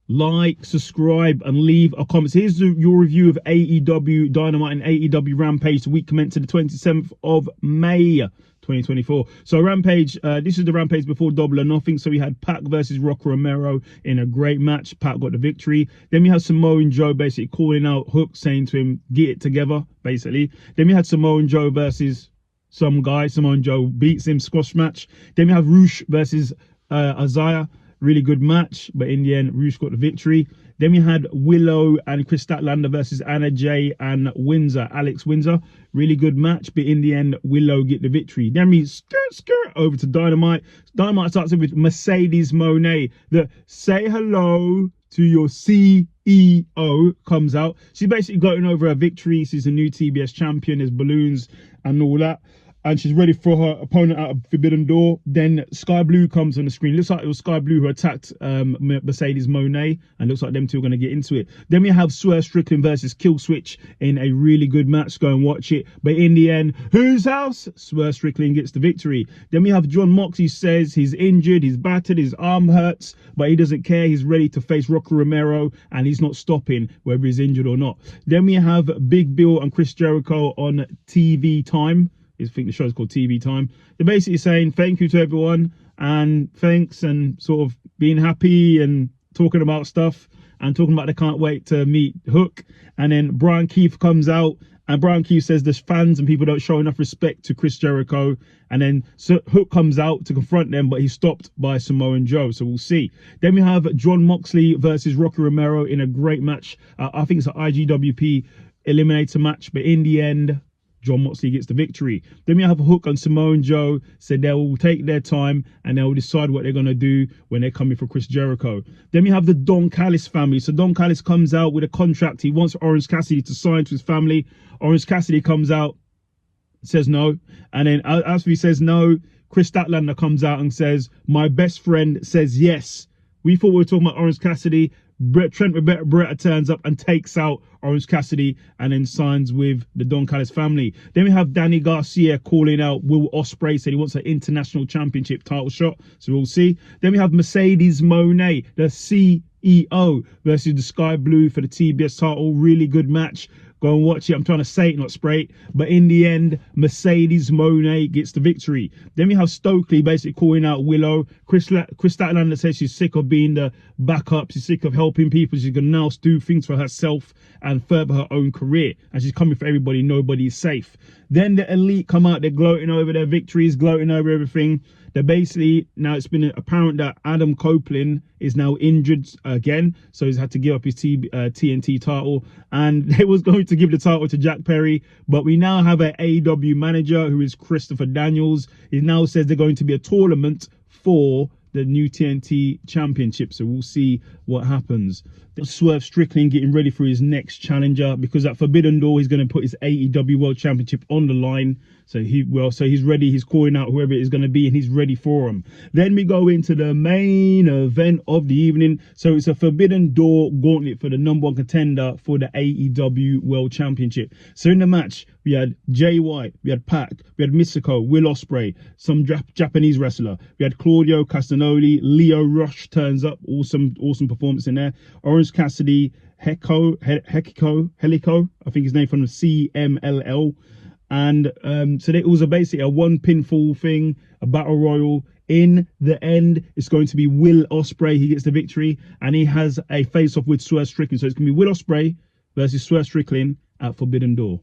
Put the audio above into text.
like, subscribe, and leave a comment. So here's your review of AEW Dynamite and AEW Rampage, the week commencing the 27th of May 2024. So Rampage, this is the Rampage before Double or Nothing. So we had Pac versus Rocky Romero in a great match. Pac got the victory. Then we had Samoa Joe basically calling out Hook, saying to him, get it together, basically. Then we had Samoa Joe versus some guy. Samoa Joe beats him, squash match. Then we have Roosh versus Isaiah. Really good match, but in the end, Roosh got the victory. Then we had Willow and Chris Statlander versus Anna Jay and Alex Windsor. Really good match, but in the end, Willow get the victory. Then we skirt over to Dynamite. Dynamite starts with Mercedes Moné. The say hello to your CEO comes out. She's basically gloating over her victory. She's a new TBS champion. There's balloons and all that. And she's ready for her opponent out of Forbidden Door. Then Sky Blue comes on the screen. Looks like it was Sky Blue who attacked Mercedes Moné, and looks like them two are going to get into it. Then we have Swerve Strickland versus Killswitch in a really good match. Go and watch it. But in the end, whose house? Swerve Strickland gets the victory. Then we have John Moxley says he's injured, he's battered, his arm hurts, but he doesn't care. He's ready to face Rocky Romero, and he's not stopping whether he's injured or not. Then we have Big Bill and Chris Jericho on TV Time. I think the show's called TV Time. They're basically saying thank you to everyone and thanks, and sort of being happy and talking about stuff and talking about they can't wait to meet Hook. And then Brian Keith comes out, and Brian Keith says there's fans and people don't show enough respect to Chris Jericho. And then Hook comes out to confront them, but he's stopped by Samoa Joe. So we'll see. Then we have John Moxley versus Rocky Romero in a great match. I think it's an IGWP Eliminator match, but in the end, John Moxley gets the victory. Then we have Hook and Samoa Joe said they will take their time and they will decide what they're going to do when they're coming for Chris Jericho. Then we have the Don Callis family. So Don Callis comes out with a contract. He wants Orange Cassidy to sign to his family. Orange Cassidy comes out, says no. And then after he says no, Chris Statlander comes out and says, my best friend says yes. We thought we were talking about Orange Cassidy. Trent Beretta turns up and takes out Orange Cassidy and then signs with the Don Callis family. Then we have Danny Garcia calling out Will Ospreay, said he wants an international championship title shot. So we'll see. Then we have Mercedes Moné, the CEO, versus the Sky Blue for the TBS title. Really good match. Go and watch it. I'm trying to say it, not spray it. But in the end, Mercedes Moné gets the victory. Then we have Stokely basically calling out Willow. Chris Statlander says she's sick of being the backup. She's sick of helping people. She's going to now do things for herself and further her own career. And she's coming for everybody. Nobody's safe. Then the Elite come out. They're gloating over their victories, gloating over everything. They're basically, now it's been apparent that Adam Copeland is now injured again. So he's had to give up his TNT title. And they was going to give the title to Jack Perry. But we now have an AEW manager who is Christopher Daniels. He now says they're going to be a tournament for the new TNT championship. So we'll see what happens. Swerve Strickland getting ready for his next challenger, because at Forbidden Door he's going to put his AEW World Championship on the line. So he's ready. He's calling out whoever it is going to be, and he's ready for him. Then we go into the main event of the evening. So it's a Forbidden Door gauntlet for the #1 contender for the AEW World Championship. So in the match, we had Jay White, we had Pac, we had Mystico, Will Ospreay, some Japanese wrestler. We had Claudio Castagnoli, Leo Rush turns up, awesome performance in there. Orange Cassidy, Helico, I think his name, from the CMLL. And so it was basically a one pinfall thing, a battle royal. In the end, it's going to be Will Ospreay. He gets the victory, and he has a face-off with Swerve Strickland. So it's going to be Will Ospreay versus Swerve Strickland at Forbidden Door.